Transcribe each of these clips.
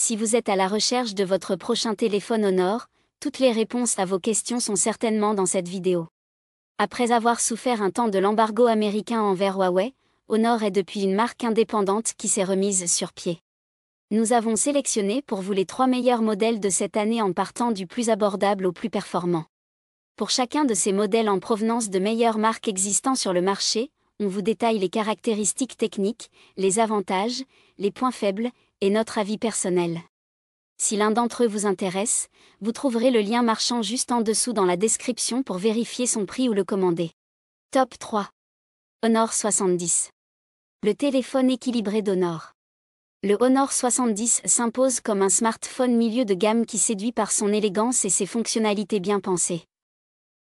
Si vous êtes à la recherche de votre prochain téléphone Honor, toutes les réponses à vos questions sont certainement dans cette vidéo. Après avoir souffert un temps de l'embargo américain envers Huawei, Honor est depuis une marque indépendante qui s'est remise sur pied. Nous avons sélectionné pour vous les 3 meilleurs modèles de cette année en partant du plus abordable au plus performant. Pour chacun de ces modèles en provenance de meilleures marques existant sur le marché, on vous détaille les caractéristiques techniques, les avantages, les points faibles, et notre avis personnel. Si l'un d'entre eux vous intéresse, vous trouverez le lien marchand juste en dessous dans la description pour vérifier son prix ou le commander. Top 3. Honor 70. Le téléphone équilibré d'Honor. Le Honor 70 s'impose comme un smartphone milieu de gamme qui séduit par son élégance et ses fonctionnalités bien pensées.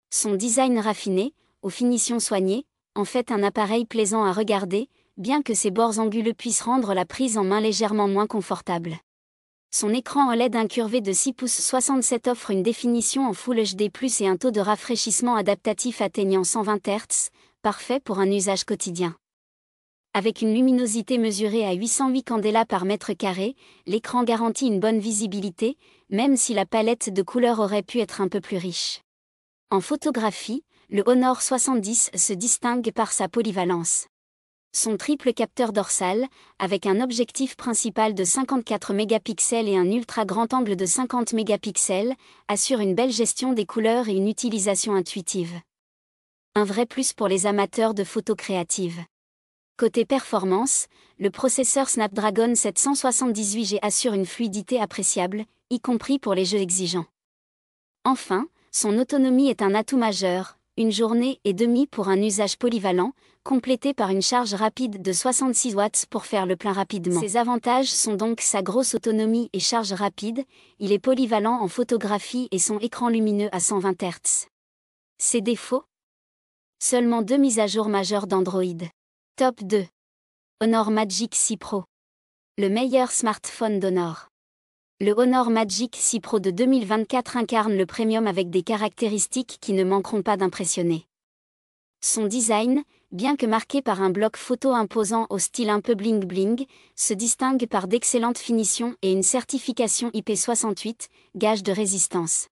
Son design raffiné, aux finitions soignées, en fait un appareil plaisant à regarder, bien que ses bords anguleux puissent rendre la prise en main légèrement moins confortable. Son écran OLED incurvé de 6 pouces 67 offre une définition en Full HD+, et un taux de rafraîchissement adaptatif atteignant 120 Hz, parfait pour un usage quotidien. Avec une luminosité mesurée à 808 candela par mètre carré, l'écran garantit une bonne visibilité, même si la palette de couleurs aurait pu être un peu plus riche. En photographie, le Honor 70 se distingue par sa polyvalence. Son triple capteur dorsal, avec un objectif principal de 54 mégapixels et un ultra grand angle de 50 mégapixels, assure une belle gestion des couleurs et une utilisation intuitive. Un vrai plus pour les amateurs de photos créatives. Côté performance, le processeur Snapdragon 778G assure une fluidité appréciable, y compris pour les jeux exigeants. Enfin, son autonomie est un atout majeur, 1,5 journée pour un usage polyvalent, complété par une charge rapide de 66 watts pour faire le plein rapidement. Ses avantages sont donc sa grosse autonomie et charge rapide, il est polyvalent en photographie et son écran lumineux à 120 Hz. Ses défauts ? Seulement 2 mises à jour majeures d'Android. Top 2. Honor Magic 6 Pro. Le meilleur smartphone d'Honor. Le Honor Magic 6 Pro de 2024 incarne le premium avec des caractéristiques qui ne manqueront pas d'impressionner. Son design, bien que marqué par un bloc photo imposant au style un peu bling-bling, se distingue par d'excellentes finitions et une certification IP68, gage de résistance.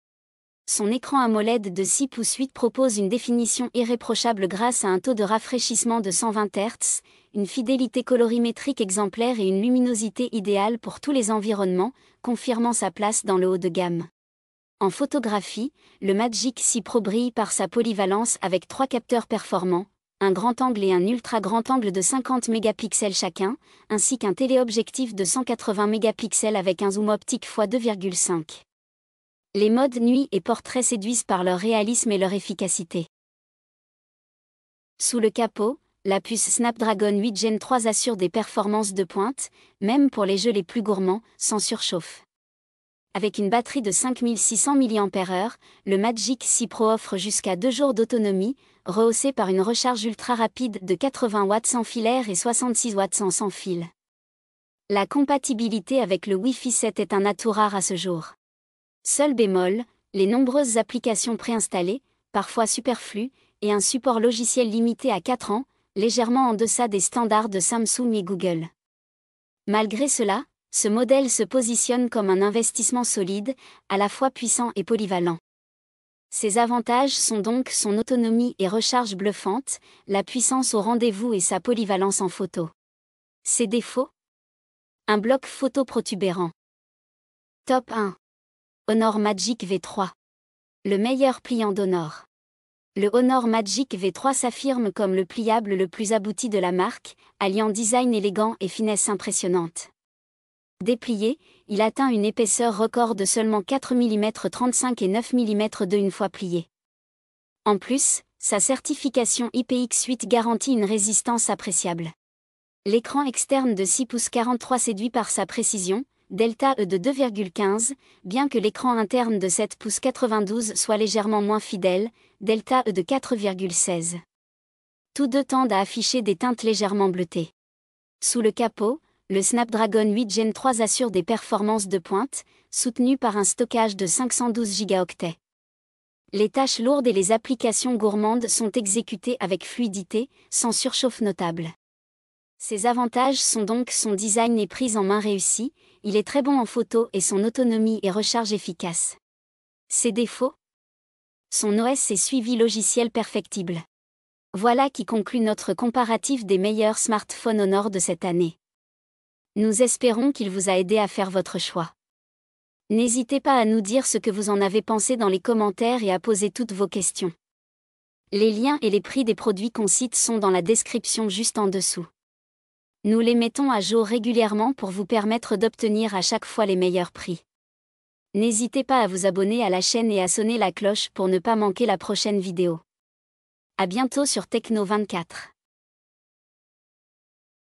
Son écran AMOLED de 6 pouces 8 propose une définition irréprochable grâce à un taux de rafraîchissement de 120 Hz, une fidélité colorimétrique exemplaire et une luminosité idéale pour tous les environnements, confirmant sa place dans le haut de gamme. En photographie, le Magic 6 Pro brille par sa polyvalence avec 3 capteurs performants, un grand angle et un ultra grand angle de 50 mégapixels chacun, ainsi qu'un téléobjectif de 180 mégapixels avec un zoom optique x 2,5. Les modes nuit et portrait séduisent par leur réalisme et leur efficacité. Sous le capot, la puce Snapdragon 8 Gen 3 assure des performances de pointe, même pour les jeux les plus gourmands, sans surchauffe. Avec une batterie de 5600 mAh, le Magic 6 Pro offre jusqu'à 2 jours d'autonomie, rehaussée par une recharge ultra rapide de 80 watts sans filaire et 66 watts sans fil. La compatibilité avec le Wi-Fi 7 est un atout rare à ce jour. Seul bémol, les nombreuses applications préinstallées, parfois superflues, et un support logiciel limité à 4 ans, légèrement en deçà des standards de Samsung et Google. Malgré cela, ce modèle se positionne comme un investissement solide, à la fois puissant et polyvalent. Ses avantages sont donc son autonomie et recharge bluffante, la puissance au rendez-vous et sa polyvalence en photo. Ses défauts ? Un bloc photo protubérant. Top 1. Honor Magic V3. Le meilleur pliant d'Honor. Le Honor Magic V3 s'affirme comme le pliable le plus abouti de la marque, alliant design élégant et finesse impressionnante. Déplié, il atteint une épaisseur record de seulement 4 mm 35 et 9 mm une fois plié. En plus, sa certification IPX8 garantit une résistance appréciable. L'écran externe de 6 pouces 43 séduit par sa précision, Delta E de 2,15, bien que l'écran interne de 7 pouces 92 soit légèrement moins fidèle, Delta E de 4,16. Tous deux tendent à afficher des teintes légèrement bleutées. Sous le capot, le Snapdragon 8 Gen 3 assure des performances de pointe, soutenues par un stockage de 512 Go. Les tâches lourdes et les applications gourmandes sont exécutées avec fluidité, sans surchauffe notable. Ses avantages sont donc son design et prise en main réussie, il est très bon en photo et son autonomie et recharge efficace. Ses défauts? Son OS et suivi logiciel perfectible. Voilà qui conclut notre comparatif des meilleurs smartphones Honor de cette année. Nous espérons qu'il vous a aidé à faire votre choix. N'hésitez pas à nous dire ce que vous en avez pensé dans les commentaires et à poser toutes vos questions. Les liens et les prix des produits qu'on cite sont dans la description juste en dessous. Nous les mettons à jour régulièrement pour vous permettre d'obtenir à chaque fois les meilleurs prix. N'hésitez pas à vous abonner à la chaîne et à sonner la cloche pour ne pas manquer la prochaine vidéo. À bientôt sur Techno24.